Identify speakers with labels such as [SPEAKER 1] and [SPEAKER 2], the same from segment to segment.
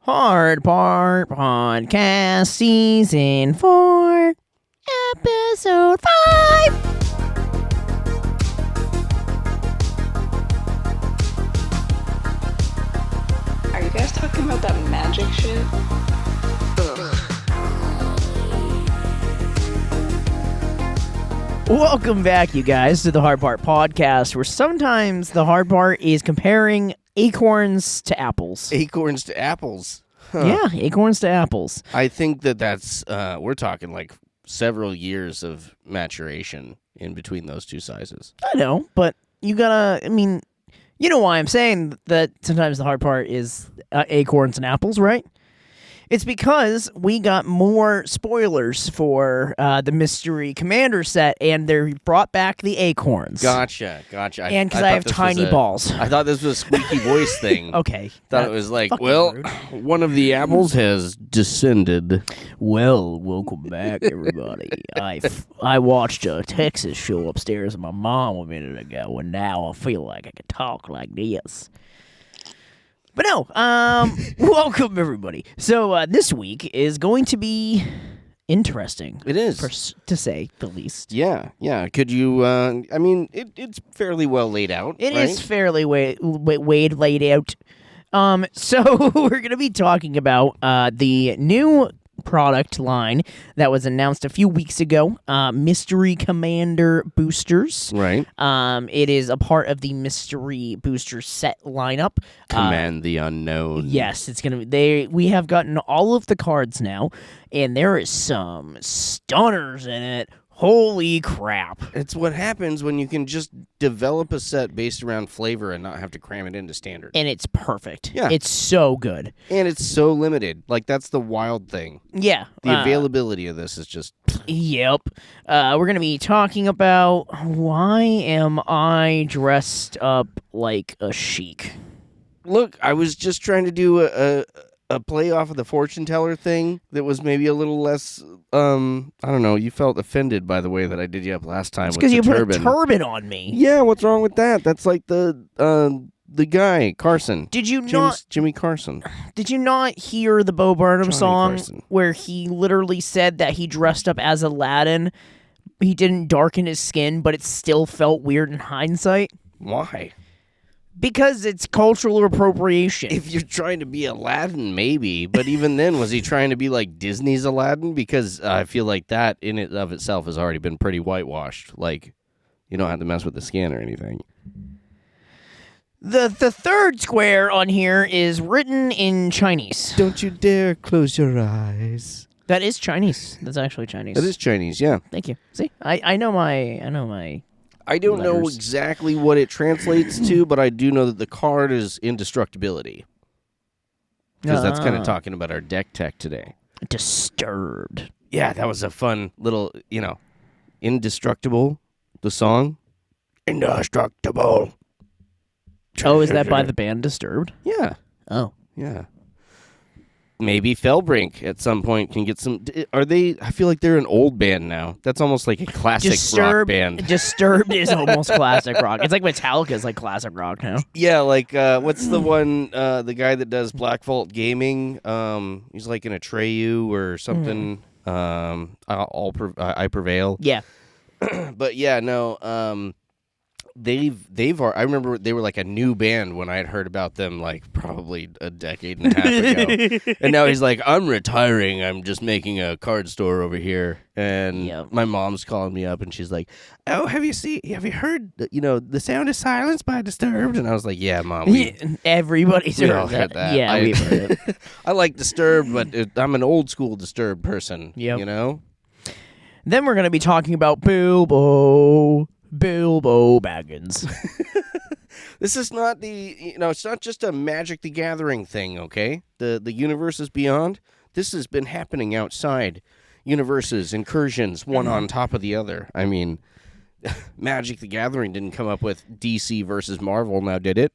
[SPEAKER 1] Hard Part Podcast Season 4, Episode 5.
[SPEAKER 2] Are you guys talking about that magic shit?
[SPEAKER 1] Welcome back, you guys, to the Hard Part Podcast, where sometimes the hard part is comparing acorns to apples.
[SPEAKER 3] Acorns to apples. Huh.
[SPEAKER 1] Yeah, acorns to apples.
[SPEAKER 3] I think that's, we're talking like several years of maturation in between those two sizes.
[SPEAKER 1] I know, but you gotta, you know why I'm saying that sometimes the hard part is acorns and apples, right? It's because we got more spoilers for the Mystery Commander set, and they brought back the acorns.
[SPEAKER 3] Gotcha.
[SPEAKER 1] And because I have tiny balls.
[SPEAKER 3] I thought this was a squeaky voice thing.
[SPEAKER 1] Okay.
[SPEAKER 3] Thought it was like,
[SPEAKER 1] rude.
[SPEAKER 3] One of the apples has descended.
[SPEAKER 1] Well, welcome back, everybody. I watched a Texas show upstairs with my mom a minute ago, and now I feel like I can talk like this. But no, welcome, everybody. So this week is going to be interesting.
[SPEAKER 3] It is.
[SPEAKER 1] To say the least.
[SPEAKER 3] Yeah. Could you, it's fairly well laid out,
[SPEAKER 1] It
[SPEAKER 3] right?
[SPEAKER 1] is fairly laid out. So we're going to be talking about the new product line that was announced a few weeks ago, Mystery Commander boosters.
[SPEAKER 3] Right.
[SPEAKER 1] It is a part of the Mystery Booster set lineup.
[SPEAKER 3] Command the unknown.
[SPEAKER 1] Yes, it's gonna be. We have gotten all of the cards now, and there is some stunners in it. Holy crap.
[SPEAKER 3] It's what happens when you can just develop a set based around flavor and not have to cram it into standard.
[SPEAKER 1] And it's perfect.
[SPEAKER 3] Yeah.
[SPEAKER 1] It's so good.
[SPEAKER 3] And it's so limited. Like, that's the wild thing.
[SPEAKER 1] Yeah.
[SPEAKER 3] The availability of this is just...
[SPEAKER 1] Yep. We're going to be talking about why am I dressed up like a sheik?
[SPEAKER 3] Look, I was just trying to do a play off of the fortune teller thing that was maybe a little less... I don't know, you felt offended by the way that I did you up last time with the turban.
[SPEAKER 1] It's because you put a turban on me.
[SPEAKER 3] Yeah, what's wrong with that? That's like the guy, Carson. Jimmy Carson.
[SPEAKER 1] Did you not hear the Bo Burnham
[SPEAKER 3] Johnny
[SPEAKER 1] song
[SPEAKER 3] Carson.
[SPEAKER 1] where he literally said that he dressed up as Aladdin? He didn't darken his skin, but it still felt weird in hindsight?
[SPEAKER 3] Why?
[SPEAKER 1] Because it's cultural appropriation.
[SPEAKER 3] If you're trying to be Aladdin, maybe. But even then, was he trying to be like Disney's Aladdin? Because I feel like that in it of itself has already been pretty whitewashed. Like, you don't have to mess with the skin or anything.
[SPEAKER 1] The third square on here is written in Chinese.
[SPEAKER 3] Don't you dare close your eyes.
[SPEAKER 1] That is Chinese. That's actually Chinese.
[SPEAKER 3] That is Chinese, yeah.
[SPEAKER 1] Thank you. See, I know my
[SPEAKER 3] I don't know
[SPEAKER 1] letters.
[SPEAKER 3] exactly what it translates to, but I do know that the card is indestructibility. Because that's kind of talking about our deck tech today.
[SPEAKER 1] Disturbed.
[SPEAKER 3] Yeah, that was a fun little, Indestructible, the song. Indestructible.
[SPEAKER 1] Oh, is that by the band Disturbed?
[SPEAKER 3] Yeah.
[SPEAKER 1] Oh.
[SPEAKER 3] Yeah. Maybe Fellbrink at some point can get some... Are they... I feel like they're an old band now. That's almost like a classic rock band.
[SPEAKER 1] Disturbed is almost classic rock. It's like Metallica's like classic rock now.
[SPEAKER 3] Yeah, like, what's the one... the guy that does Black Vault Gaming? He's like in a Atreyu or something. I Prevail.
[SPEAKER 1] Yeah.
[SPEAKER 3] But yeah, no... I remember they were like a new band when I had heard about them like probably a decade and a half ago. And now he's like, I'm retiring. I'm just making a card store over here. And my mom's calling me up and she's like, oh, have you heard, The Sound of Silence by Disturbed? And I was like, yeah, Mom.
[SPEAKER 1] Everybody's
[SPEAKER 3] we all heard that.
[SPEAKER 1] Yeah, we've heard it.
[SPEAKER 3] I like Disturbed, but I'm an old school Disturbed person,
[SPEAKER 1] Yep.
[SPEAKER 3] you know?
[SPEAKER 1] Then we're going to be talking about Bilbo Baggins.
[SPEAKER 3] This is not it's not just a Magic the Gathering thing, okay? The universe is beyond. This has been happening outside universes, incursions, one on top of the other. I mean, Magic the Gathering didn't come up with DC versus Marvel, now did it?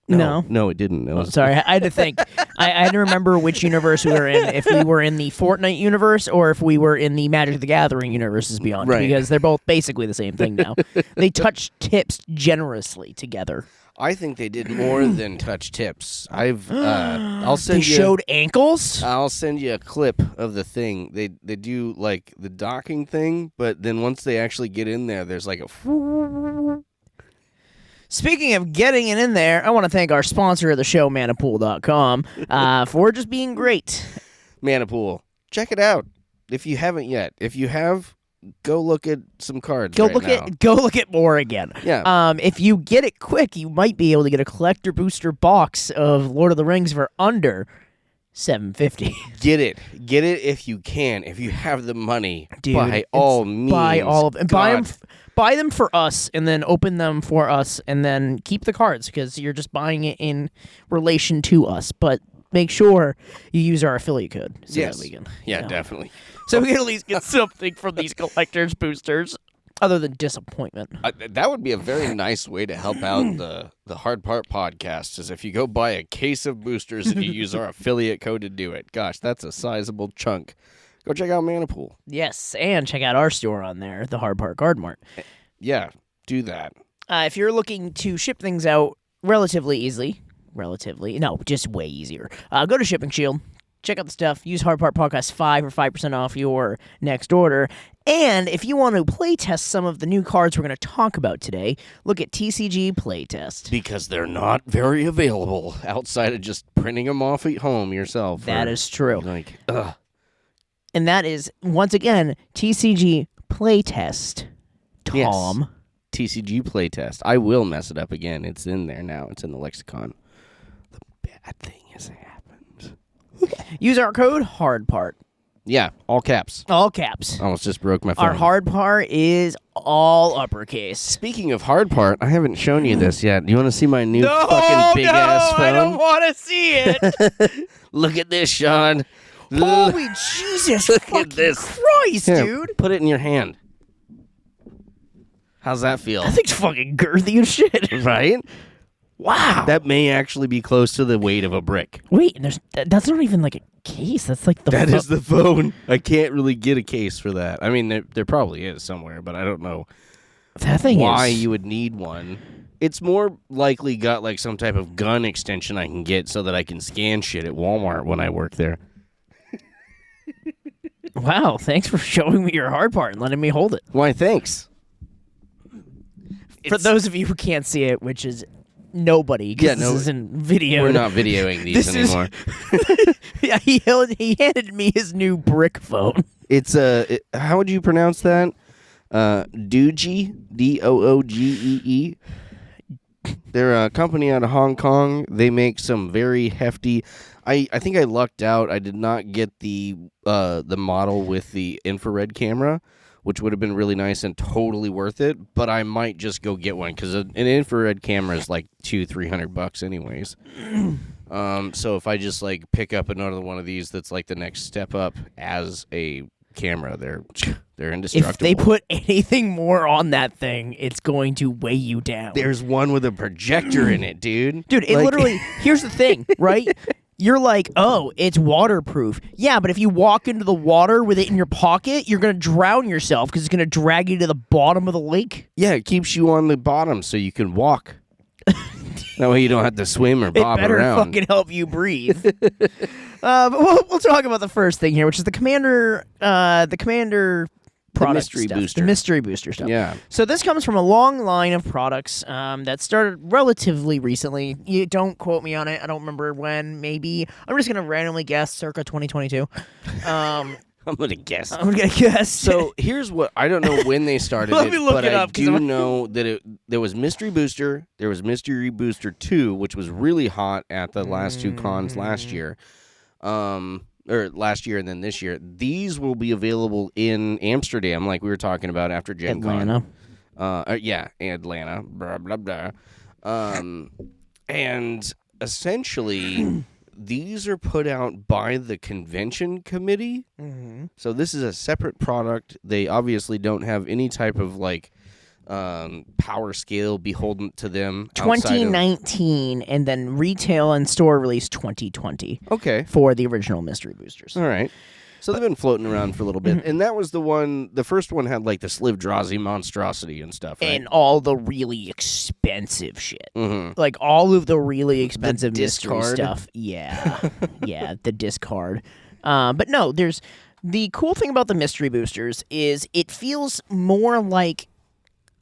[SPEAKER 3] No, it didn't. It was...
[SPEAKER 1] Sorry, I had to think. I had to remember which universe we were in. If we were in the Fortnite universe or if we were in the Magic the Gathering universes beyond.
[SPEAKER 3] Right.
[SPEAKER 1] Because they're both basically the same thing now. They touch tips generously together.
[SPEAKER 3] I think they did more than touch tips. I'll
[SPEAKER 1] They
[SPEAKER 3] send you.
[SPEAKER 1] showed ankles?
[SPEAKER 3] I'll send you a clip of the thing. They do like the docking thing, but then once they actually get in there, there's like a.
[SPEAKER 1] Speaking of getting it in there, I want to thank our sponsor of the show, Manapool.com, for just being great.
[SPEAKER 3] Manapool. Check it out if you haven't yet. If you have, go look at some cards.
[SPEAKER 1] Go look at more again.
[SPEAKER 3] Yeah.
[SPEAKER 1] If you get it quick, you might be able to get a collector booster box of Lord of the Rings for under $750.
[SPEAKER 3] Get it if you can. If you have the money,
[SPEAKER 1] Dude,
[SPEAKER 3] by all means,
[SPEAKER 1] buy all of them.
[SPEAKER 3] God.
[SPEAKER 1] Buy them for us, and then open them for us, and then keep the cards because you're just buying it in relation to us. But make sure you use our affiliate code. So
[SPEAKER 3] Yes.
[SPEAKER 1] that we can,
[SPEAKER 3] Yeah,
[SPEAKER 1] you know.
[SPEAKER 3] definitely.
[SPEAKER 1] So we can at least get something from these collectors boosters, other than disappointment.
[SPEAKER 3] That would be a very nice way to help out the Hard Part podcast. Is if you go buy a case of boosters and you use our affiliate code to do it. Gosh, that's a sizable chunk. Go check out Manapool.
[SPEAKER 1] Yes, and check out our store on there, the Hard Part Card Mart.
[SPEAKER 3] Yeah, do that.
[SPEAKER 1] If you're looking to ship things out relatively easily, just way easier, go to Shipping Shield. Check out the stuff. Use Hard Part Podcast 5 for 5% off your next order. And if you want to play test some of the new cards we're going to talk about today, look at TCG Playtest.
[SPEAKER 3] Because they're not very available outside of just printing them off at home yourself.
[SPEAKER 1] That is true.
[SPEAKER 3] Like, ugh.
[SPEAKER 1] And that is, once again, TCG Playtest. Tom.
[SPEAKER 3] Yes. TCG Playtest. I will mess it up again. It's in there now. It's in the lexicon. The bad thing has happened.
[SPEAKER 1] Use our code HARDPART.
[SPEAKER 3] Yeah, all caps.
[SPEAKER 1] All caps.
[SPEAKER 3] Almost just broke my phone.
[SPEAKER 1] Our hard part is all uppercase.
[SPEAKER 3] Speaking of hard part, I haven't shown you this yet. Do you want to see my new fucking big ass phone?
[SPEAKER 1] I don't want to see it.
[SPEAKER 3] Look at this, Sean.
[SPEAKER 1] Holy Jesus
[SPEAKER 3] Look
[SPEAKER 1] fucking
[SPEAKER 3] at this.
[SPEAKER 1] Christ,
[SPEAKER 3] Here,
[SPEAKER 1] dude.
[SPEAKER 3] Put it in your hand. How's that feel?
[SPEAKER 1] That thing's fucking girthy as shit.
[SPEAKER 3] Right?
[SPEAKER 1] Wow.
[SPEAKER 3] That may actually be close to the weight of a brick.
[SPEAKER 1] Wait, and that's not even like a case. That's like the
[SPEAKER 3] That is the phone. I can't really get a case for that. I mean, there probably is somewhere, but I don't know
[SPEAKER 1] that thing
[SPEAKER 3] why
[SPEAKER 1] is...
[SPEAKER 3] you would need one. It's more likely got like some type of gun extension I can get so that I can scan shit at Walmart when I work there.
[SPEAKER 1] Wow, thanks for showing me your hard part and letting me hold it.
[SPEAKER 3] Why, thanks.
[SPEAKER 1] For those of you who can't see it, which is nobody, because this isn't video.
[SPEAKER 3] We're not videoing these anymore.
[SPEAKER 1] Yeah, he handed me his new brick phone.
[SPEAKER 3] It's how would you pronounce that? Doogee, Doogee. They're a company out of Hong Kong. They make some very hefty. I think I lucked out. I did not get the model with the infrared camera, which would have been really nice and totally worth it. But I might just go get one because an infrared camera is like $200-300 anyways. So if I just like pick up another one of these, that's like the next step up as a camera. They're indestructible.
[SPEAKER 1] If they put anything more on that thing, it's going to weigh you down.
[SPEAKER 3] There's one with a projector in it, dude.
[SPEAKER 1] Dude, it literally. Here's the thing, right? You're like, oh, it's waterproof. Yeah, but if you walk into the water with it in your pocket, you're going to drown yourself because it's going to drag you to the bottom of the lake.
[SPEAKER 3] Yeah, it keeps you on the bottom so you can walk. That way you don't have to swim or bob
[SPEAKER 1] it better
[SPEAKER 3] around.
[SPEAKER 1] Fucking help you breathe. But we'll talk about the first thing here, which is the Commander product
[SPEAKER 3] mystery
[SPEAKER 1] stuff,
[SPEAKER 3] booster.
[SPEAKER 1] the mystery booster stuff.
[SPEAKER 3] Yeah.
[SPEAKER 1] So this comes from a long line of products that started relatively recently. You don't quote me on it. I don't remember when. Maybe I'm just gonna randomly guess, circa 2022.
[SPEAKER 3] I'm going to guess.
[SPEAKER 1] I'm gonna guess.
[SPEAKER 3] So here's what, I don't know when they started
[SPEAKER 1] Let
[SPEAKER 3] it,
[SPEAKER 1] me look
[SPEAKER 3] but
[SPEAKER 1] it
[SPEAKER 3] I
[SPEAKER 1] up, 'cause
[SPEAKER 3] do
[SPEAKER 1] I'm-
[SPEAKER 3] know that there was Mystery Booster, there was Mystery Booster 2, which was really hot at the last two cons last year. Or last year and then this year. These will be available in Amsterdam, like we were talking about after Gen
[SPEAKER 1] Atlanta.
[SPEAKER 3] Con. Yeah, Atlanta. Blah, blah, blah. And essentially, these are put out by the convention committee.
[SPEAKER 1] Mm-hmm.
[SPEAKER 3] So this is a separate product. They obviously don't have any type of like power scale beholden to them.
[SPEAKER 1] 2019, and then retail and store release 2020.
[SPEAKER 3] Okay.
[SPEAKER 1] For the original mystery boosters.
[SPEAKER 3] All right. So they've been floating around for a little bit. And that was the first one had like the Slivdrazi monstrosity and stuff, right?
[SPEAKER 1] And all the really expensive shit.
[SPEAKER 3] Mm-hmm.
[SPEAKER 1] Like all of the really expensive mystery
[SPEAKER 3] discard?
[SPEAKER 1] stuff. Yeah. Yeah, the discard. But no, there's the cool thing about the mystery boosters is it feels more like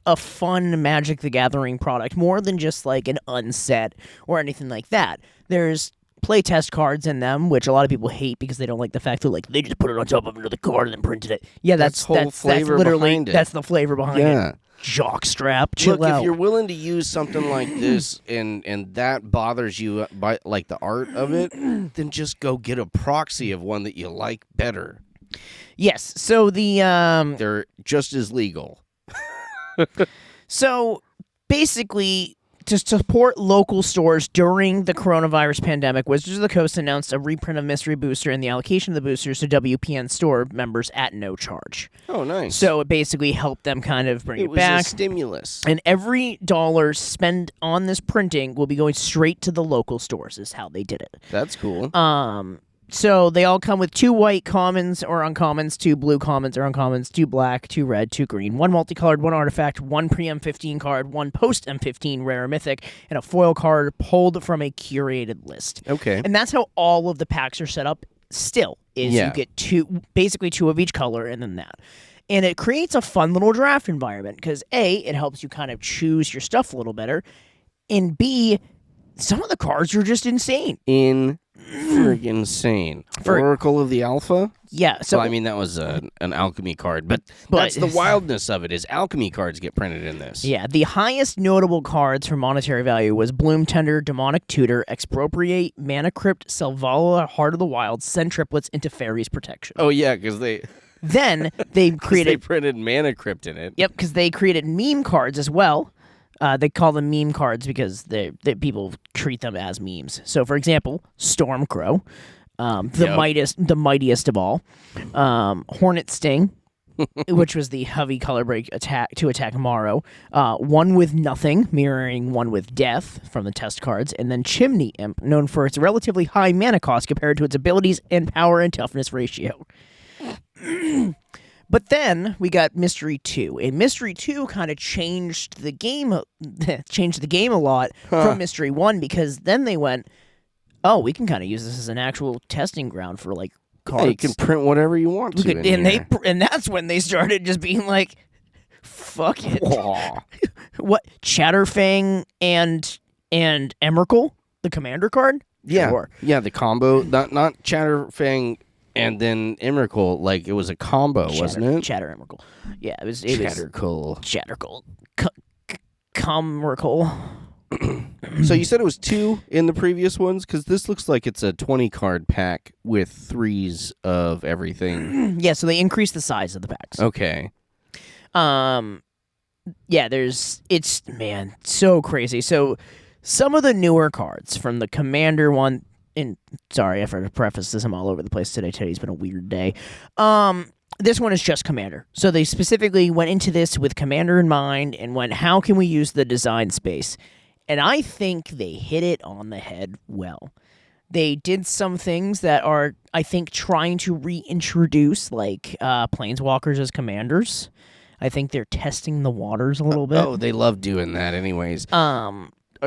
[SPEAKER 1] a fun Magic the Gathering product, more than just like an unset or anything like that. There's playtest cards in them, which a lot of people hate because they don't like the fact that like they just put it on top of another card and then printed it. Yeah, that's
[SPEAKER 3] flavor
[SPEAKER 1] literally
[SPEAKER 3] behind it.
[SPEAKER 1] that's the flavor behind it. Jockstrap, chill
[SPEAKER 3] Look,
[SPEAKER 1] out.
[SPEAKER 3] if you're willing to use something like this and that bothers you by like the art of it, then just go get a proxy of one that you like better.
[SPEAKER 1] Yes, so
[SPEAKER 3] They're just as legal.
[SPEAKER 1] So basically, to support local stores during the coronavirus pandemic, Wizards of the Coast announced a reprint of Mystery Booster and the allocation of the boosters to WPN store members at no charge.
[SPEAKER 3] Oh, nice.
[SPEAKER 1] So it basically helped them kind of bring it
[SPEAKER 3] was
[SPEAKER 1] back.
[SPEAKER 3] a stimulus.
[SPEAKER 1] And every dollar spent on this printing will be going straight to the local stores, is how they did it.
[SPEAKER 3] That's cool.
[SPEAKER 1] So they all come with 2 white commons or uncommons, 2 blue commons or uncommons, 2 black, 2 red, 2 green, 1 multicolored, 1 artifact, 1 pre-M15 card, 1 post-M15 rare or mythic, and a foil card pulled from a curated list.
[SPEAKER 3] Okay.
[SPEAKER 1] And that's how all of the packs are set up still, is you get basically 2 of each color and then that. And it creates a fun little draft environment because A, it helps you kind of choose your stuff a little better, and B, some of the cards are just insane.
[SPEAKER 3] Friggin' insane. Oracle of the Alpha?
[SPEAKER 1] Yeah. So
[SPEAKER 3] well, I mean, that was an alchemy card, but that's the wildness of it, is alchemy cards get printed in this.
[SPEAKER 1] Yeah, the highest notable cards for monetary value was Bloom Tender, Demonic Tutor, Expropriate, Mana Crypt, Selvala, Heart of the Wild, send triplets into Fairies Protection.
[SPEAKER 3] Oh, yeah, because they...
[SPEAKER 1] Then they created...
[SPEAKER 3] they printed Mana Crypt in it.
[SPEAKER 1] Yep, because they created meme cards as well. They call them meme cards because people treat them as memes. So, for example, Stormcrow, the mightiest of all, Hornet Sting, which was the heavy color break attack to attack Morrow, one with nothing, mirroring one with death from the test cards, and then Chimney Imp, known for its relatively high mana cost compared to its abilities and power and toughness ratio. But then we got Mystery 2, and Mystery 2 kind of changed the game a lot from Mystery 1, because then they went, oh, we can kind of use this as an actual testing ground for like cards.
[SPEAKER 3] Yeah, you can print whatever you want to.
[SPEAKER 1] And that's when they started just being like, fuck it. What, Chatterfang and Emrakul, the commander card?
[SPEAKER 3] Yeah,
[SPEAKER 1] sure.
[SPEAKER 3] Yeah, the combo, not Chatterfang. And then Emrakul, like, it was a combo, wasn't it?
[SPEAKER 1] Chatter Emrakul. Yeah, it was
[SPEAKER 3] Chatterkul.
[SPEAKER 1] Comrakul.
[SPEAKER 3] So you said it was 2 in the previous ones? Because this looks like it's a 20-card pack with 3s of everything.
[SPEAKER 1] Yeah, so they increased the size of the packs.
[SPEAKER 3] Okay.
[SPEAKER 1] Yeah, it's so crazy. So some of the newer cards from the Commander one, and sorry, I forgot to preface this, I'm all over the place today. Today's been a weird day. This one is just Commander. So they specifically went into this with Commander in mind and went, how can we use the design space? And I think they hit it on the head well. They did some things that are, I think, trying to reintroduce, like, Planeswalkers as commanders. I think they're testing the waters a little bit.
[SPEAKER 3] Oh, they love doing that anyways. Are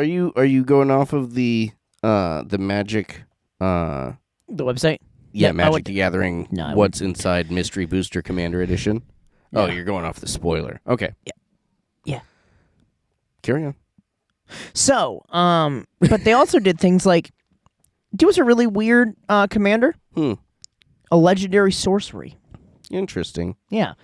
[SPEAKER 3] you going off of the Magic
[SPEAKER 1] the website?
[SPEAKER 3] Yeah, Magic the Gathering.
[SPEAKER 1] No,
[SPEAKER 3] what's inside Mystery Booster Commander Edition?
[SPEAKER 1] No.
[SPEAKER 3] Oh, you're going off the spoiler. Okay.
[SPEAKER 1] Yeah.
[SPEAKER 3] Carry on.
[SPEAKER 1] So, but they also did things like, do us a really weird commander. A legendary sorcery.
[SPEAKER 3] Interesting.
[SPEAKER 1] Yeah.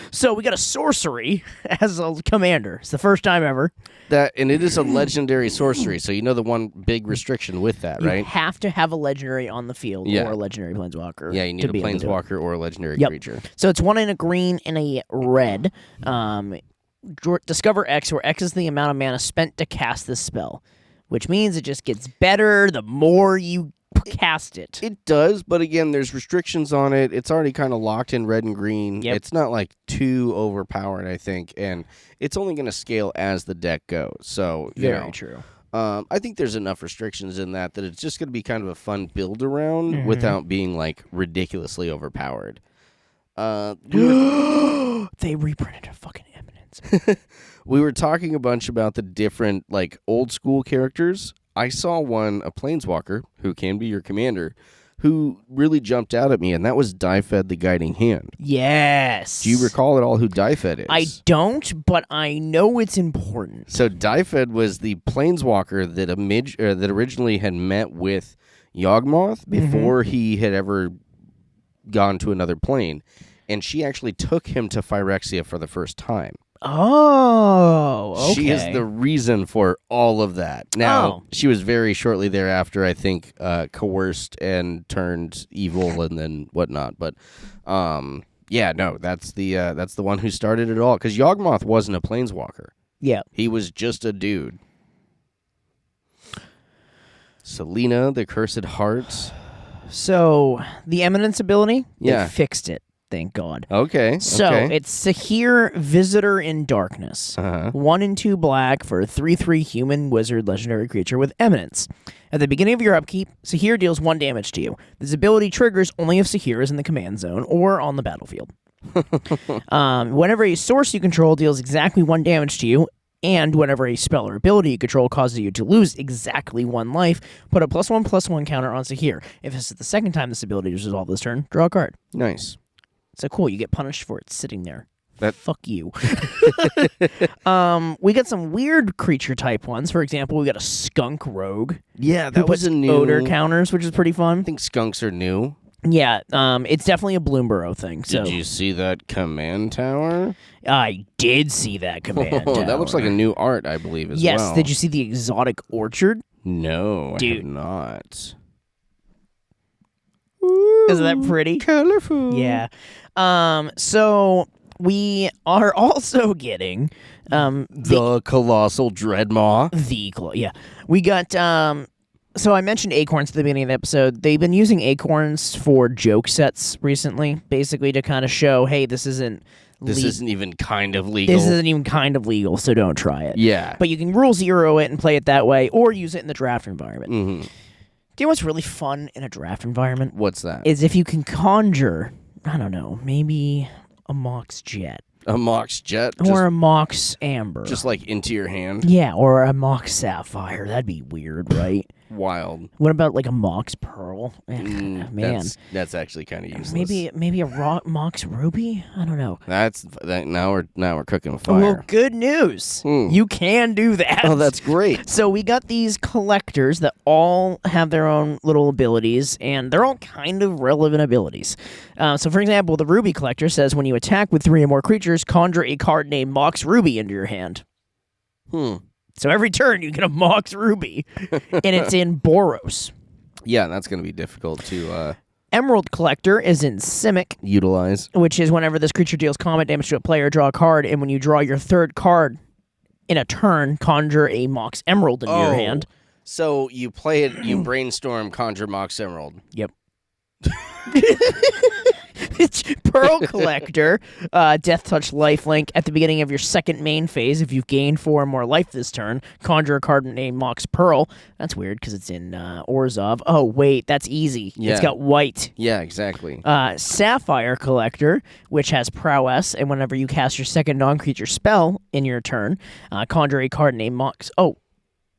[SPEAKER 1] So we got a sorcery as a commander. It's the first time ever.
[SPEAKER 3] And it is a legendary sorcery, so you know the one big restriction with that, right?
[SPEAKER 1] You have to have a legendary on the field or a legendary planeswalker.
[SPEAKER 3] Yeah, you need a planeswalker or a legendary creature.
[SPEAKER 1] So it's 1 in a green and a red. Discover X, where X is the amount of mana spent to cast this spell, which means it just gets better the more you cast it.
[SPEAKER 3] It does, but again, there's restrictions on it. It's already kind of locked in red and green.
[SPEAKER 1] Yep.
[SPEAKER 3] It's not like too overpowered, I think, and it's only going to scale as the deck goes. So
[SPEAKER 1] Very true.
[SPEAKER 3] I think there's enough restrictions in that it's just going to be kind of a fun build around without being like ridiculously overpowered.
[SPEAKER 1] They reprinted a fucking Eminence.
[SPEAKER 3] We were talking a bunch about the different like old school characters. I saw one, a planeswalker who can be your commander, who really jumped out at me, and that was Dyfed the Guiding Hand.
[SPEAKER 1] Yes.
[SPEAKER 3] Do you recall at all who Dyfed is?
[SPEAKER 1] I don't, but I know it's important.
[SPEAKER 3] So Dyfed was the planeswalker that that originally had met with Yawgmoth before he had ever gone to another plane, and she actually took him to Phyrexia for the first time.
[SPEAKER 1] Oh, okay.
[SPEAKER 3] She is the reason for all of that. Now, she was very shortly thereafter, I think, coerced and turned evil and then whatnot. But, yeah, no, that's the one who started it all. Because Yawgmoth wasn't a planeswalker.
[SPEAKER 1] Yeah.
[SPEAKER 3] He was just a dude. Selena, the Cursed Heart.
[SPEAKER 1] So, the Eminence ability,
[SPEAKER 3] Yeah.
[SPEAKER 1] they fixed it. Thank God.
[SPEAKER 3] Okay.
[SPEAKER 1] So, it's Sahir, Visitor in Darkness. 1 and 2 black for a 3/3 human wizard legendary creature with Eminence. At the beginning of your upkeep, Sahir deals 1 damage to you. This ability triggers only if Sahir is in the command zone or on the battlefield. Whenever a source you control deals exactly 1 damage to you, and whenever a spell or ability you control causes you to lose exactly 1 life, put a +1/+1 counter on Sahir. If it's the second time this ability is resolved this turn, draw a card.
[SPEAKER 3] Nice.
[SPEAKER 1] So cool, you get punished for it sitting there.
[SPEAKER 3] That
[SPEAKER 1] Fuck you. We got some weird creature type ones. For example, we got a skunk rogue.
[SPEAKER 3] Yeah,
[SPEAKER 1] who
[SPEAKER 3] that was
[SPEAKER 1] puts
[SPEAKER 3] a new
[SPEAKER 1] odor counters, which is pretty fun.
[SPEAKER 3] I think skunks are new.
[SPEAKER 1] Yeah, it's definitely a Bloomborough thing. So
[SPEAKER 3] Did you see that command tower?
[SPEAKER 1] I did see that command tower.
[SPEAKER 3] That looks like a new art, I believe, as well.
[SPEAKER 1] Yes, did you see the exotic orchard?
[SPEAKER 3] No, I
[SPEAKER 1] Dude.
[SPEAKER 3] have not.
[SPEAKER 1] Isn't that pretty?
[SPEAKER 3] Colorful.
[SPEAKER 1] Yeah. So we are also getting
[SPEAKER 3] The Colossal Dreadmaw.
[SPEAKER 1] yeah. We got so I mentioned acorns at the beginning of the episode. They've been using acorns for joke sets recently, basically to kind of show, hey, this isn't
[SPEAKER 3] even kind of legal.
[SPEAKER 1] This isn't even kind of legal, so don't try it.
[SPEAKER 3] Yeah.
[SPEAKER 1] But you can rule 0 it and play it that way, or use it in the draft environment.
[SPEAKER 3] Mm-hmm.
[SPEAKER 1] Do you know what's really fun in a draft environment?
[SPEAKER 3] What's that?
[SPEAKER 1] Is if you can conjure, I don't know, maybe a Mox Jet.
[SPEAKER 3] A Mox Jet?
[SPEAKER 1] Or a Mox Amber.
[SPEAKER 3] Just like into your hand?
[SPEAKER 1] Yeah, or a Mox Sapphire. That'd be weird, right?
[SPEAKER 3] Wild.
[SPEAKER 1] What about like a Mox Pearl? Man,
[SPEAKER 3] that's actually kind of useless.
[SPEAKER 1] maybe a Mox Ruby. I don't know.
[SPEAKER 3] Now we're cooking with fire.
[SPEAKER 1] Well, good news. You can do that.
[SPEAKER 3] Oh, that's great.
[SPEAKER 1] So we got these collectors that all have their own little abilities, and they're all kind of relevant abilities. So, for example, the Ruby collector says when you attack with 3 or more creatures, conjure a card named Mox Ruby into your hand. So every turn you get a Mox Ruby, and it's in Boros.
[SPEAKER 3] Yeah, that's going to be difficult to
[SPEAKER 1] Emerald Collector is in Simic,
[SPEAKER 3] utilize.
[SPEAKER 1] which is whenever this creature deals combat damage to a player, draw a card, and when you draw your 3rd card in a turn, conjure a Mox Emerald into your hand.
[SPEAKER 3] So you play it, you brainstorm, conjure Mox Emerald.
[SPEAKER 1] Yep. Pearl Collector, Death Touch Lifelink. At the beginning of your 2nd main phase, if you've gained 4 or more life this turn, conjure a card named Mox Pearl. That's weird because it's in Orzhov. Oh, wait, that's easy.
[SPEAKER 3] Yeah.
[SPEAKER 1] It's got white.
[SPEAKER 3] Yeah, exactly.
[SPEAKER 1] Sapphire Collector, which has prowess, and whenever you cast your 2nd non-creature spell in your turn, conjure a card named Mox... Oh,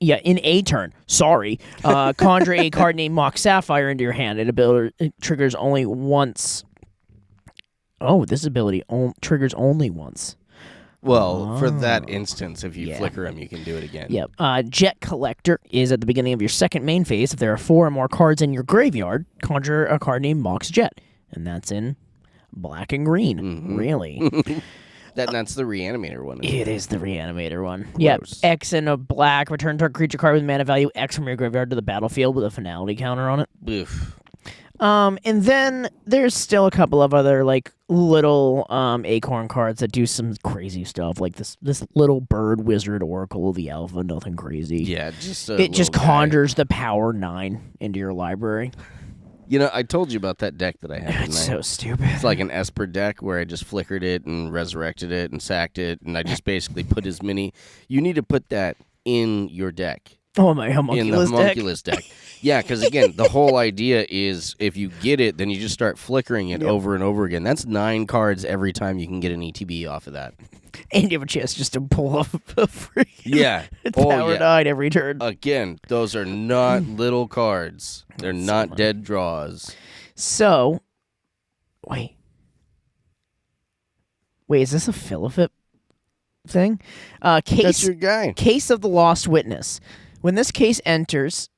[SPEAKER 1] yeah, in a turn. Sorry. Conjure a card named Mox Sapphire into your hand. It triggers only once. Oh, this ability triggers only once.
[SPEAKER 3] Well, for that instance, if you flicker him, you can do it again.
[SPEAKER 1] Yep. Jet Collector is at the beginning of your 2nd main phase. If there are 4 or more cards in your graveyard, conjure a card named Mox Jet. And that's in black and green. Mm-hmm. Really.
[SPEAKER 3] That's the Reanimator one.
[SPEAKER 1] It is the Reanimator one. Yep. X in a black. Return target creature card with mana value X from your graveyard to the battlefield with a finality counter on it.
[SPEAKER 3] Oof.
[SPEAKER 1] And then there's still a couple of other like little acorn cards that do some crazy stuff, like this little bird wizard oracle of the alpha. Nothing crazy.
[SPEAKER 3] Yeah, just
[SPEAKER 1] it just conjures the power 9 into your library.
[SPEAKER 3] You know, I told you about that deck that I have.
[SPEAKER 1] It's so stupid.
[SPEAKER 3] It's like an Esper deck where I just flickered it and resurrected it and sacked it, and I just basically put as many... You need to put that in your deck.
[SPEAKER 1] Oh, my
[SPEAKER 3] in the
[SPEAKER 1] homunculus deck.
[SPEAKER 3] homunculus deck. Yeah, because again, the whole idea is if you get it, then you just start flickering it over and over again. That's 9 cards every time you can get an ETB off of that.
[SPEAKER 1] And you have a chance just to pull off a free
[SPEAKER 3] Power
[SPEAKER 1] 9 every turn.
[SPEAKER 3] Again, those are not little cards. They're not dead draws.
[SPEAKER 1] So, wait, is this a Philippip thing?
[SPEAKER 3] That's your guy.
[SPEAKER 1] Case of the Lost Witness. When this case enters,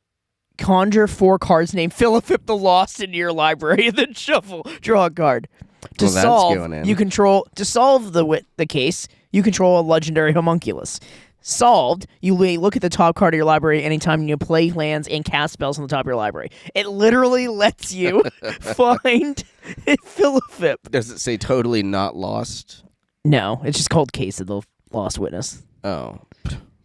[SPEAKER 1] conjure 4 cards named Philippip the Lost into your library, and then shuffle. Draw a card. To solve the case, you control a legendary homunculus. Solved, you look at the top card of your library anytime you play lands and cast spells on the top of your library. It literally lets you find Philippip.
[SPEAKER 3] Does it say totally not lost?
[SPEAKER 1] No, it's just called Case of the Lost Witness.
[SPEAKER 3] Oh,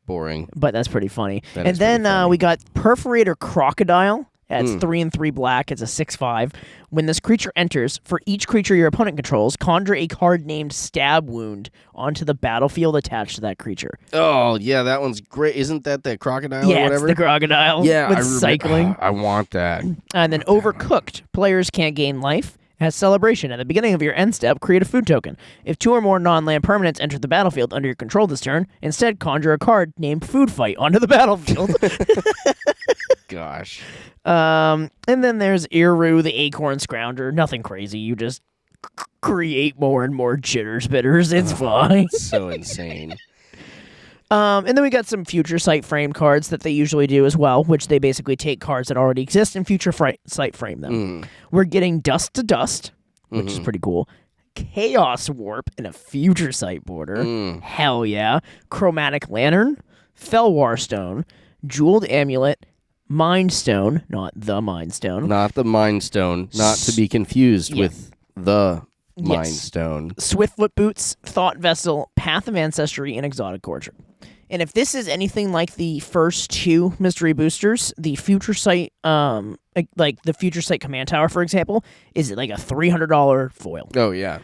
[SPEAKER 3] boring.
[SPEAKER 1] But that's pretty funny. And then we got Perforator Crocodile. It's 3 and 3 black. It's a 6/5. When this creature enters, for each creature your opponent controls, conjure a card named Stab Wound onto the battlefield attached to that creature.
[SPEAKER 3] Oh, yeah, that one's great. Isn't that the crocodile or whatever?
[SPEAKER 1] Yeah, it's the crocodile with cycling.
[SPEAKER 3] I want that.
[SPEAKER 1] And then Overcooked. Players can't gain life. It has Celebration. At the beginning of your end step, create a food token. If 2 or more non-land permanents enter the battlefield under your control this turn, instead conjure a card named Food Fight onto the battlefield.
[SPEAKER 3] Gosh.
[SPEAKER 1] And then there's Iru, the Acorn Scrounger. Nothing crazy. You just create more and more jitters bitters. It's fine.
[SPEAKER 3] So insane.
[SPEAKER 1] And then we got some Future Sight frame cards that they usually do as well, which they basically take cards that already exist and Future Sight frame them. We're getting Dust to Dust, which is pretty cool. Chaos Warp in a Future Sight border. Hell yeah. Chromatic Lantern, Felwar Stone, Jeweled Amulet, Mind Stone, not the Mind Stone.
[SPEAKER 3] Not the Mind Stone, not to be confused with the Mind Stone.
[SPEAKER 1] Swiftfoot Boots, Thought Vessel, Path of Ancestry, and Exotic Orchard. And if this is anything like the first 2 mystery boosters, the Future Sight, like the Future Sight Command Tower, for example, is like a $300 foil.
[SPEAKER 3] Oh, yeah.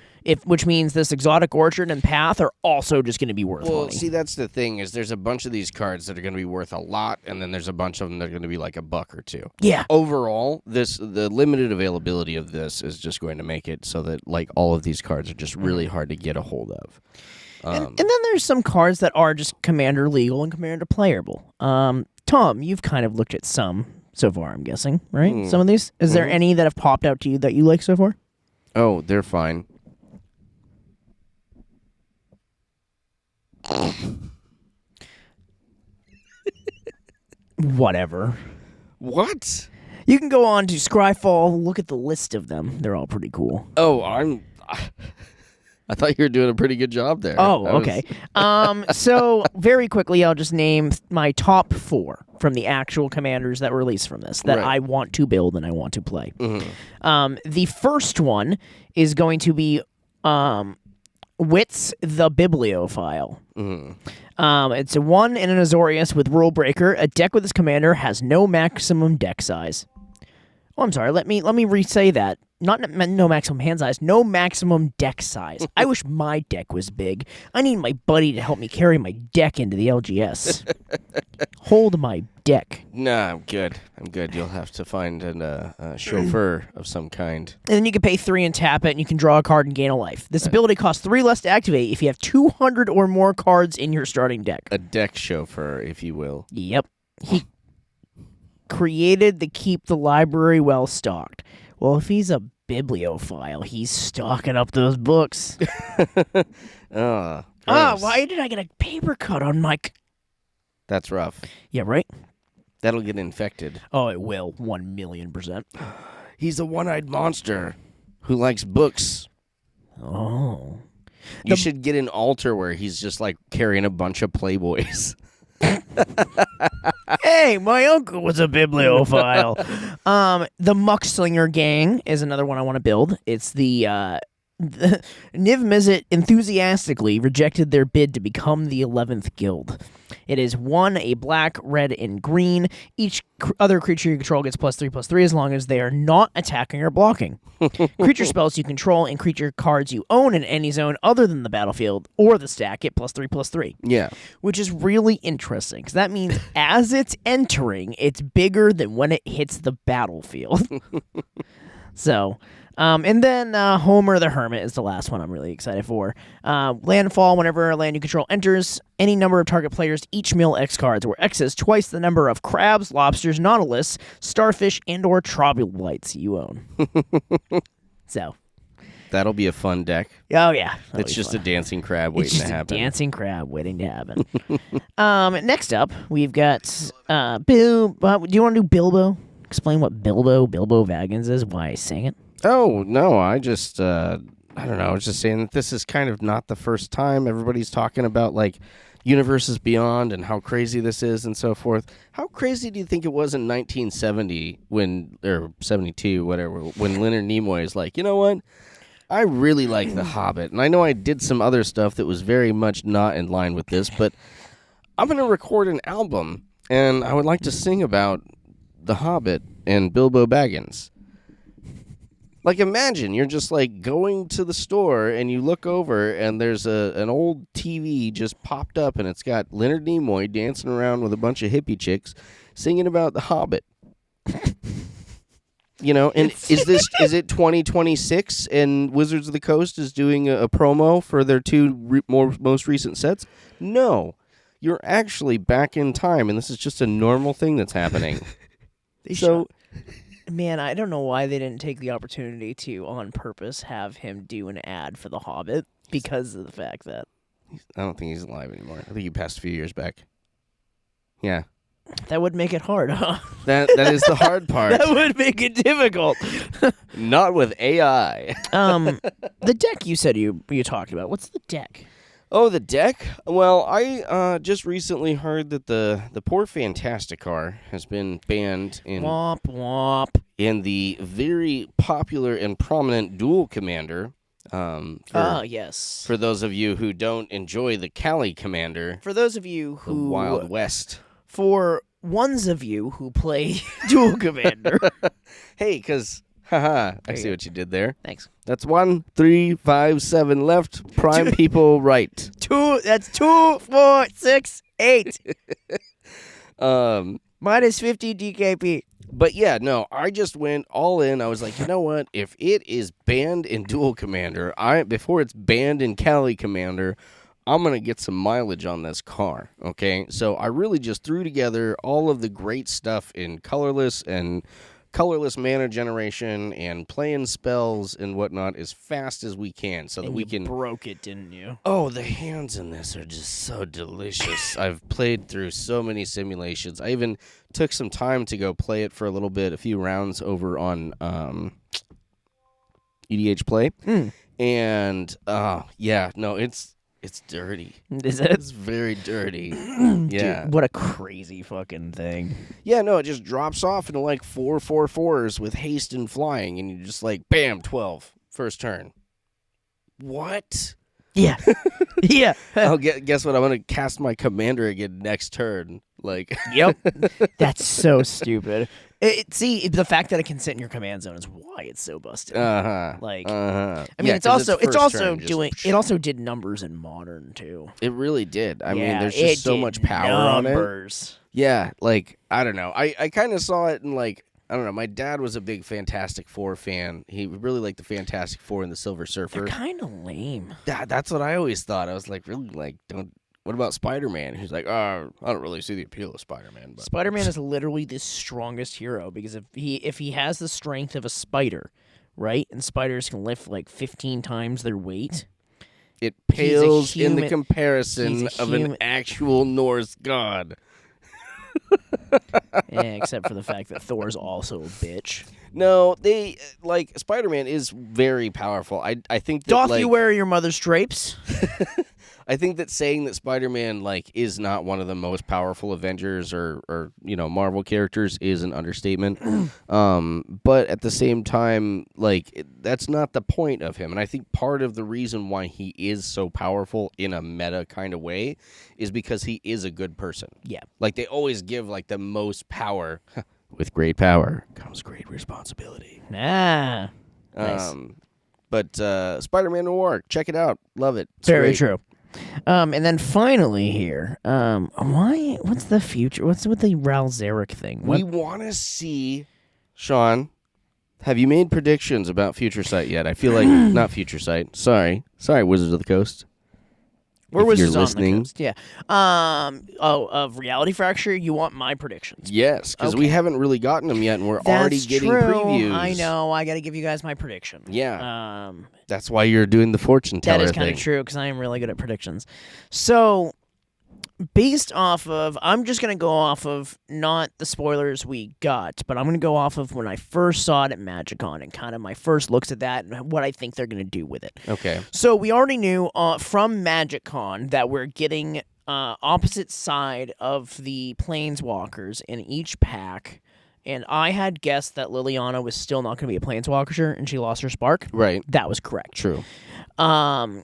[SPEAKER 1] Which means this Exotic Orchard and Path are also just going to be worth money.
[SPEAKER 3] Well, see, that's the thing, is there's a bunch of these cards that are going to be worth a lot, and then there's a bunch of them that are going to be like $1 or $2.
[SPEAKER 1] Yeah.
[SPEAKER 3] Overall, the limited availability of this is just going to make it so that like all of these cards are just really hard to get a hold of.
[SPEAKER 1] And then there's some cards that are just Commander legal and Commander playable. Tom, you've kind of looked at some so far, I'm guessing, right? Some of these? Is there any that have popped out to you that you like so far?
[SPEAKER 3] Oh, they're fine.
[SPEAKER 1] Whatever.
[SPEAKER 3] What?
[SPEAKER 1] You can go on to Scryfall, look at the list of them. They're all pretty cool.
[SPEAKER 3] Oh, I thought you were doing a pretty good job there.
[SPEAKER 1] Oh, okay. So very quickly, I'll just name my top 4 from the actual commanders that were released from this that I want to build and I want to play. The first one is going to be Wits the Bibliophile. It's a 1 and an Azorius with Rule Breaker. A deck with this commander has no maximum deck size. Oh, I'm sorry. Let me re-say that. Not no maximum hand size, no maximum deck size. I wish my deck was big. I need my buddy to help me carry my deck into the LGS. Hold my deck.
[SPEAKER 3] Nah, I'm good. You'll have to find a chauffeur of some kind.
[SPEAKER 1] And then you can pay 3 and tap it, and you can draw a card and gain a life. This ability costs 3 less to activate if you have 200 or more cards in your starting deck.
[SPEAKER 3] A deck chauffeur, if you will.
[SPEAKER 1] Yep. He created to keep the library well stocked. Well, if he's a bibliophile, he's stocking up those books. Why did I get a paper cut on my...
[SPEAKER 3] That's rough.
[SPEAKER 1] Yeah, right?
[SPEAKER 3] That'll get infected.
[SPEAKER 1] Oh, it will. 1,000,000%.
[SPEAKER 3] He's a one-eyed monster who likes books.
[SPEAKER 1] Oh.
[SPEAKER 3] You should get an altar where he's just like carrying a bunch of Playboys.
[SPEAKER 1] Hey, my uncle was a bibliophile. The Muckslinger Gang is another one I want to build. It's the Niv Mizzet enthusiastically rejected their bid to become the 11th guild. It is 1, a black, red, and green. Each other creature you control gets +3/+3 as long as they are not attacking or blocking. Creature spells you control and creature cards you own in any zone other than the battlefield or the stack get +3/+3.
[SPEAKER 3] Yeah.
[SPEAKER 1] Which is really interesting, because that means as it's entering, it's bigger than when it hits the battlefield. So... and then Homer the Hermit is the last one I'm really excited for. Landfall, whenever a land you control enters, any number of target players each mill X cards, where X is twice the number of crabs, lobsters, nautilus, starfish, and or troglodytes you own. So.
[SPEAKER 3] That'll be a fun deck.
[SPEAKER 1] Oh, yeah.
[SPEAKER 3] It's just a dancing crab waiting to happen.
[SPEAKER 1] A dancing crab waiting to happen. Next up, we've got Bill. Do you want to do Bilbo? Explain what Bilbo Baggins is, why I sang it.
[SPEAKER 3] Oh, no, I just, I don't know, I was just saying that this is kind of not the first time everybody's talking about, like, universes beyond and how crazy this is and so forth. How crazy do you think it was in 1970 or 72, whatever, when Leonard Nimoy is like, you know what, I really like The Hobbit, and I know I did some other stuff that was very much not in line with this, but I'm going to record an album, and I would like to sing about The Hobbit and Bilbo Baggins. Like, imagine you're just, like, going to the store and you look over and there's an old TV just popped up and it's got Leonard Nimoy dancing around with a bunch of hippie chicks singing about The Hobbit. You know, and is it 2026 and Wizards of the Coast is doing a promo for their two most recent sets? No. You're actually back in time and this is just a normal thing that's happening.
[SPEAKER 1] Man, I don't know why they didn't take the opportunity to, on purpose, have him do an ad for The Hobbit, because of the fact that...
[SPEAKER 3] I don't think he's alive anymore. I think he passed a few years back. Yeah.
[SPEAKER 1] That would make it hard, huh?
[SPEAKER 3] That is the hard part.
[SPEAKER 1] That would make it difficult.
[SPEAKER 3] Not with AI.
[SPEAKER 1] The deck you said you talked about, what's the deck?
[SPEAKER 3] Oh, the deck? Well, I just recently heard that the poor Fantasticar has been banned in
[SPEAKER 1] Womp womp.
[SPEAKER 3] In the very popular and prominent Duel Commander.
[SPEAKER 1] Yes.
[SPEAKER 3] For those of you who don't enjoy the Cali Commander.
[SPEAKER 1] For those of you who...
[SPEAKER 3] The Wild West.
[SPEAKER 1] For ones of you who play Duel Commander.
[SPEAKER 3] Hey, because... Haha, I see what you did there.
[SPEAKER 1] Thanks.
[SPEAKER 3] That's 1, 3, 5, 7 left. Prime people right.
[SPEAKER 1] 2, that's 2, 4, 6, 8. Minus 50 DKP.
[SPEAKER 3] But yeah, no, I just went all in. I was like, you know what? If it is banned in Duel Commander, before it's banned in Cali Commander, I'm going to get some mileage on this car, okay? So I really just threw together all of the great stuff in colorless mana generation and playing spells and whatnot as fast as we can so that we can...
[SPEAKER 1] broke it, didn't you?
[SPEAKER 3] Oh, the hands in this are just so delicious. I've played through so many simulations. I even took some time to go play it for a little bit, a few rounds over on EDH Play. And, yeah, no, it's dirty.
[SPEAKER 1] Is it?
[SPEAKER 3] It's very dirty. Yeah.
[SPEAKER 1] Dude, what a crazy fucking thing.
[SPEAKER 3] Yeah, no, it just drops off into like 4/4/4s with haste and flying, and you're just like, bam, 12, first turn. What?
[SPEAKER 1] Yeah. Yeah.
[SPEAKER 3] Oh, guess what? I'm going to cast my commander again next turn. Like,
[SPEAKER 1] yep. That's so stupid. See, the fact that it can sit in your command zone is why it's so busted. Like, I mean,
[SPEAKER 3] yeah,
[SPEAKER 1] it's also
[SPEAKER 3] doing.
[SPEAKER 1] It also did numbers in Modern too.
[SPEAKER 3] It really did. I mean,
[SPEAKER 1] Yeah,
[SPEAKER 3] there's just so much power on it. Yeah, like I don't know. I kind of saw it in like I don't know. My dad was a big Fantastic Four fan. He really liked the Fantastic Four and the Silver Surfer.
[SPEAKER 1] They're kind of lame.
[SPEAKER 3] That's what I always thought. I was like, really, like, don't. What about Spider-Man? He's like, I don't really see the appeal of Spider-Man. But.
[SPEAKER 1] Spider-Man is literally the strongest hero because if he has the strength of a spider, right, and spiders can lift like 15 times their weight.
[SPEAKER 3] It pales in the comparison of an actual Norse god.
[SPEAKER 1] Yeah, except for the fact that Thor's also a bitch.
[SPEAKER 3] No, they like Spider-Man is very powerful. I think that
[SPEAKER 1] Doth
[SPEAKER 3] like,
[SPEAKER 1] you wear your mother's drapes?
[SPEAKER 3] I think that saying that Spider-Man like is not one of the most powerful Avengers or Marvel characters is an understatement. But at the same time, like that's not the point of him. And I think part of the reason why he is so powerful in a meta kind of way is because he is a good person.
[SPEAKER 1] Yeah.
[SPEAKER 3] Like they always give like the most power. With great power comes great responsibility.
[SPEAKER 1] Ah. Nice.
[SPEAKER 3] But Spider-Man Noir, check it out. Love it. It's
[SPEAKER 1] Very
[SPEAKER 3] great.
[SPEAKER 1] true. And then finally here, what's the future? What's with the Ral Zarek thing?
[SPEAKER 3] We want to see, Sean, have you made predictions about Future Sight yet? I feel like, not Future Sight. Sorry, Wizards of the Coast.
[SPEAKER 1] We're
[SPEAKER 3] If you're
[SPEAKER 1] Wizards on the
[SPEAKER 3] listening.
[SPEAKER 1] Coast. Yeah. Of Reality Fracture, you want my predictions?
[SPEAKER 3] Yes, because we haven't really gotten them yet, and we're already getting
[SPEAKER 1] true.
[SPEAKER 3] previews.
[SPEAKER 1] I know. I got to give you guys my prediction.
[SPEAKER 3] Yeah. That's why you're doing the fortune teller
[SPEAKER 1] That is
[SPEAKER 3] thing.
[SPEAKER 1] kind of true because I am really good at predictions. So, based off of, I'm just going to go off of not the spoilers we got, but I'm going to go off of when I first saw it at MagicCon and kind of my first looks at that and what I think they're going to do with it.
[SPEAKER 3] Okay.
[SPEAKER 1] So, we already knew from MagicCon that we're getting opposite side of the Planeswalkers in each pack. And I had guessed that Liliana was still not going to be a Planeswalker and she lost her spark.
[SPEAKER 3] Right.
[SPEAKER 1] That was correct.
[SPEAKER 3] True.
[SPEAKER 1] I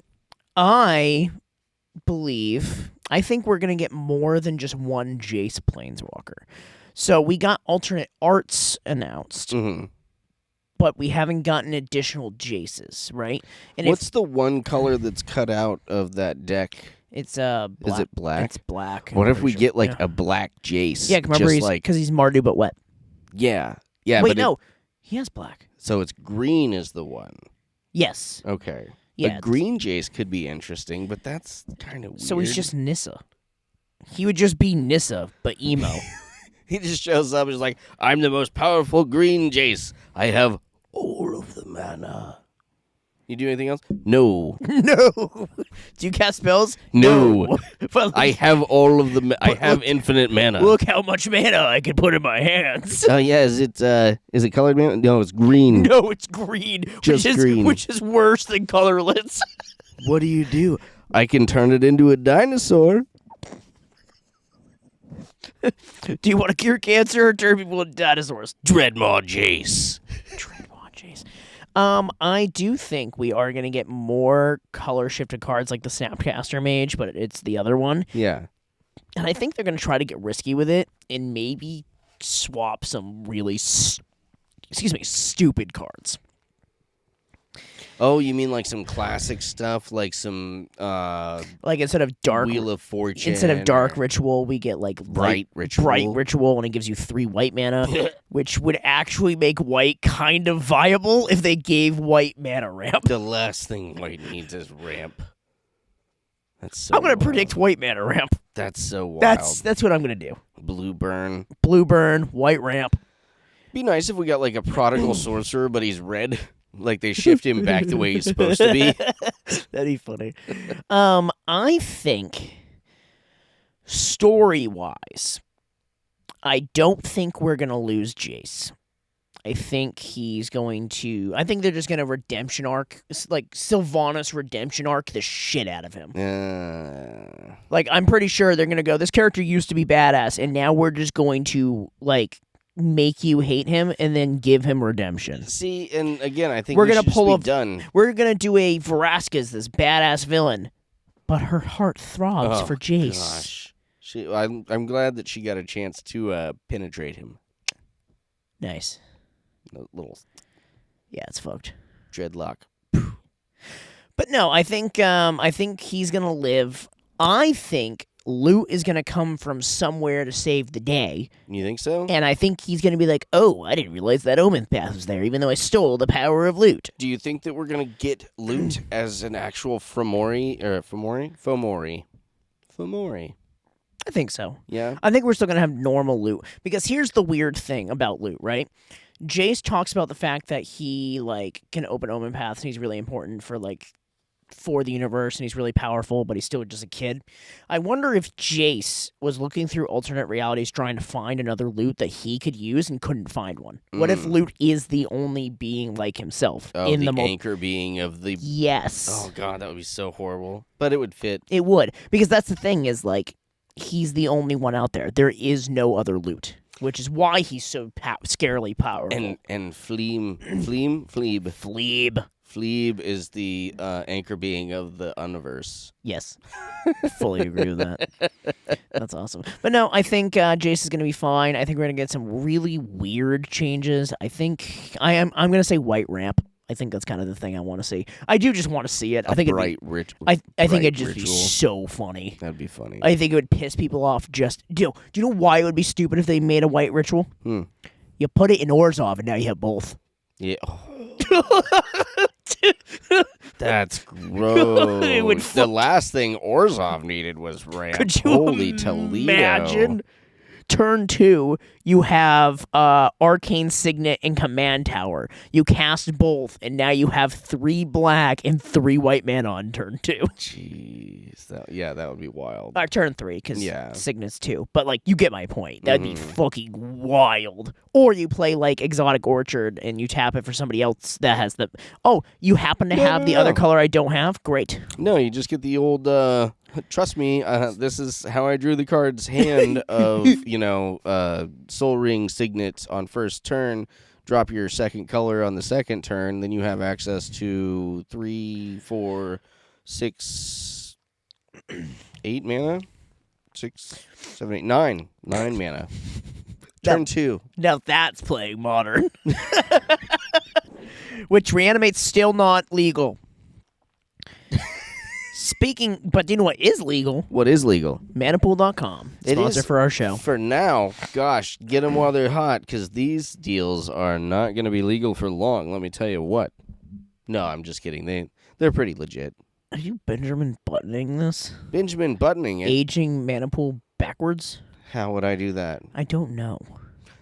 [SPEAKER 1] think we're going to get more than just one Jace Planeswalker. So we got alternate arts announced, but we haven't gotten additional Jaces, right? And
[SPEAKER 3] What's the one color that's cut out of that deck?
[SPEAKER 1] it's black.
[SPEAKER 3] Is it black?
[SPEAKER 1] It's black.
[SPEAKER 3] What
[SPEAKER 1] I'm
[SPEAKER 3] if we
[SPEAKER 1] pretty
[SPEAKER 3] get like
[SPEAKER 1] sure.
[SPEAKER 3] a black Jace?
[SPEAKER 1] Yeah, remember
[SPEAKER 3] just
[SPEAKER 1] because he's Mardu but wet.
[SPEAKER 3] Yeah.
[SPEAKER 1] Wait,
[SPEAKER 3] but
[SPEAKER 1] no. He has black.
[SPEAKER 3] So it's green is the one.
[SPEAKER 1] Yes.
[SPEAKER 3] Okay.
[SPEAKER 1] Yeah.
[SPEAKER 3] A green Jace could be interesting, but that's kind of weird.
[SPEAKER 1] So he's just Nissa. He would just be Nissa, but emo.
[SPEAKER 3] He just shows up and is like, I'm the most powerful green Jace. I have all of the mana. You do anything else? No.
[SPEAKER 1] No. Do you cast spells?
[SPEAKER 3] No.
[SPEAKER 1] Well,
[SPEAKER 3] I have all of the I have infinite mana.
[SPEAKER 1] look how much mana I can put in my hands.
[SPEAKER 3] Oh yeah, is it colored mana? No, it's green.
[SPEAKER 1] No, it's green.
[SPEAKER 3] Just green.
[SPEAKER 1] Which is worse than colorless.
[SPEAKER 3] What do you do? I can turn it into a dinosaur.
[SPEAKER 1] Do you want to cure cancer or turn people into dinosaurs?
[SPEAKER 3] Dreadmaw Jace.
[SPEAKER 1] Dreadmaw Jace. I do think we are going to get more color shifted cards like the Snapcaster Mage, but it's the other one.
[SPEAKER 3] Yeah.
[SPEAKER 1] And I think they're going to try to get risky with it and maybe swap some really, stupid cards.
[SPEAKER 3] Oh, you mean like some classic stuff, like some
[SPEAKER 1] Like instead of dark
[SPEAKER 3] Wheel of Fortune.
[SPEAKER 1] Instead of dark
[SPEAKER 3] or
[SPEAKER 1] ritual, we get like
[SPEAKER 3] Bright Ritual.
[SPEAKER 1] Bright ritual, and it gives you 3 white mana, which would actually make white kind of viable if they gave white mana ramp.
[SPEAKER 3] The last thing white needs is ramp. That's so
[SPEAKER 1] I'm gonna
[SPEAKER 3] wild.
[SPEAKER 1] predict white mana ramp.
[SPEAKER 3] That's so wild.
[SPEAKER 1] That's what I'm gonna do.
[SPEAKER 3] Blue burn.
[SPEAKER 1] Blue burn, white ramp.
[SPEAKER 3] Be nice if we got like a prodigal sorcerer, but he's red. Like they shift him back the way he's supposed to be.
[SPEAKER 1] That'd be funny. I think story-wise, I don't think we're gonna lose Jace. I think they're just gonna redemption arc, like Sylvanas redemption arc the shit out of him. Like I'm pretty sure they're gonna go, this character used to be badass, and now we're just going to like make you hate him and then give him redemption.
[SPEAKER 3] See, and again, I think
[SPEAKER 1] We're
[SPEAKER 3] we
[SPEAKER 1] gonna
[SPEAKER 3] should
[SPEAKER 1] pull
[SPEAKER 3] just be done.
[SPEAKER 1] We're gonna do a Vraska's, this badass villain, but her heart throbs for Jace.
[SPEAKER 3] Gosh. I'm glad that she got a chance to penetrate him.
[SPEAKER 1] Nice.
[SPEAKER 3] A little
[SPEAKER 1] Yeah, it's fucked.
[SPEAKER 3] dreadlock.
[SPEAKER 1] But no, I think he's gonna live. I think loot is gonna come from somewhere to save the day,
[SPEAKER 3] You think so?
[SPEAKER 1] and I think he's gonna be like, "Oh, I didn't realize that Omen Path was there, even though I stole the power of loot."
[SPEAKER 3] Do you think that we're gonna get loot as an actual Fomori?
[SPEAKER 1] I think so.
[SPEAKER 3] Yeah.
[SPEAKER 1] I think we're still gonna have normal loot because here's the weird thing about loot, right? Jace talks about the fact that he like can open Omen Paths and he's really important for like for the universe and he's really powerful, but he's still just a kid. I wonder if Jace was looking through alternate realities trying to find another Lute that he could use and couldn't find one. What if Lute is the only being like himself
[SPEAKER 3] in the anchor being of the...
[SPEAKER 1] Yes.
[SPEAKER 3] Oh, God, that would be so horrible. But it would fit.
[SPEAKER 1] It would. Because that's the thing is, like, he's the only one out there. There is no other Lute, which is why he's so scarily powerful.
[SPEAKER 3] And Fleeb. Fleeb is the anchor being of the universe.
[SPEAKER 1] Yes. Fully agree with that. That's awesome. But no, I think Jace is going to be fine. I think we're going to get some really weird changes. I think I'm going to say white ramp. I think that's kind of the thing I want to see. I do just want to see it. I think
[SPEAKER 3] I
[SPEAKER 1] think it'd just be so funny.
[SPEAKER 3] That'd be funny.
[SPEAKER 1] I think it would piss people off. Do you know why it would be stupid if they made a white ritual? You put it in Orzhov, and now you have both.
[SPEAKER 3] Yeah. That's gross. The last thing Orzhov needed was ramp.
[SPEAKER 1] Could you
[SPEAKER 3] Holy Toledo.
[SPEAKER 1] imagine? Turn 2, you have Arcane Signet and Command Tower. You cast both, and now you have 3 black and 3 white mana on turn 2.
[SPEAKER 3] Jeez. That would be wild.
[SPEAKER 1] Turn 3, because Signet's 2. But, like, you get my point. That'd be fucking wild. Or you play, like, Exotic Orchard, and you tap it for somebody else that has the... Oh, you happen to have the other color I don't have? Great.
[SPEAKER 3] No, you just get the old... Trust me, this is how I drew the card's hand of, Soul Ring Signet on first turn. Drop your second color on the second turn. Then you have access to 3, 4, 6, 8 mana? 6, 7, 8, 9. 9 mana. Turn 2.
[SPEAKER 1] Now that's playing Modern. Which Reanimate's still not legal. But do you know what is legal?
[SPEAKER 3] What is legal?
[SPEAKER 1] Manapool.com. Sponsor for our show.
[SPEAKER 3] For now, gosh, get them while they're hot, because these deals are not going to be legal for long, let me tell you what. No, I'm just kidding. They're pretty legit.
[SPEAKER 1] Are you Benjamin Buttoning this?
[SPEAKER 3] Benjamin Buttoning it?
[SPEAKER 1] Aging Manapool backwards?
[SPEAKER 3] How would I do that?
[SPEAKER 1] I don't know.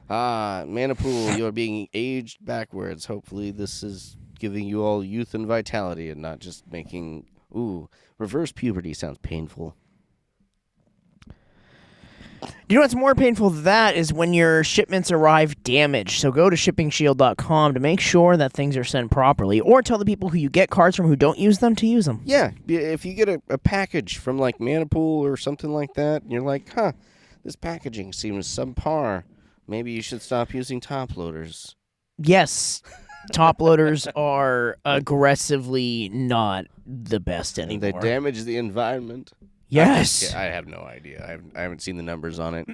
[SPEAKER 3] Manapool, you're being aged backwards. Hopefully this is giving you all youth and vitality and not just making... Ooh, reverse puberty sounds painful.
[SPEAKER 1] You know what's more painful than that is when your shipments arrive damaged. So go to shippingshield.com to make sure that things are sent properly, or tell the people who you get cards from who don't use them to use them.
[SPEAKER 3] Yeah, if you get a package from like Manapool or something like that, and you're like, this packaging seems subpar. Maybe you should stop using top loaders.
[SPEAKER 1] Yes. Top loaders are aggressively not the best anymore.
[SPEAKER 3] They damage the environment.
[SPEAKER 1] Yes.
[SPEAKER 3] I have no idea. I haven't seen the numbers on it.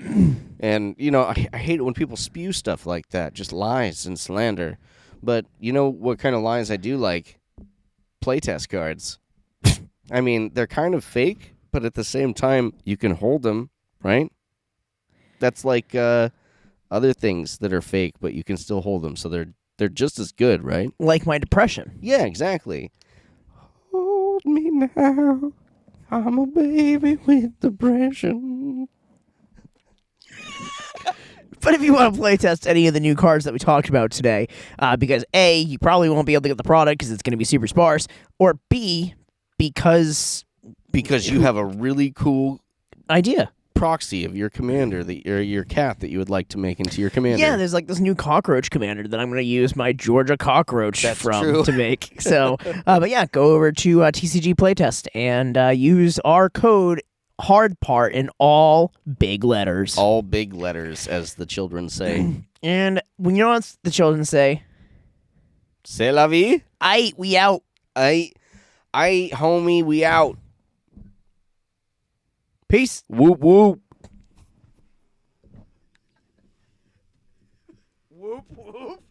[SPEAKER 3] And, I hate it when people spew stuff like that, just lies and slander. But you know what kind of lies I do like? Playtest cards. I mean, they're kind of fake, but at the same time, you can hold them, right? That's like other things that are fake, but you can still hold them, so they're just as good, right?
[SPEAKER 1] Like my depression.
[SPEAKER 3] Yeah, exactly. Hold me now. I'm a baby with depression.
[SPEAKER 1] But if you want to playtest any of the new cards that we talked about today, because A, you probably won't be able to get the product because it's going to be super sparse, or B, because
[SPEAKER 3] you have a really cool
[SPEAKER 1] idea.
[SPEAKER 3] Proxy of your commander, or your cat that you would like to make into your commander.
[SPEAKER 1] Yeah, there's like this new cockroach commander that I'm going to use my Georgia cockroach to make. So, but yeah, go over to TCG Playtest and use our code HARDPART in all big letters.
[SPEAKER 3] All big letters, as the children say.
[SPEAKER 1] And when you know what the children say?
[SPEAKER 3] C'est la vie.
[SPEAKER 1] We out.
[SPEAKER 3] Homie, we out.
[SPEAKER 1] Peace.
[SPEAKER 3] Whoop, whoop.
[SPEAKER 1] Whoop, whoop.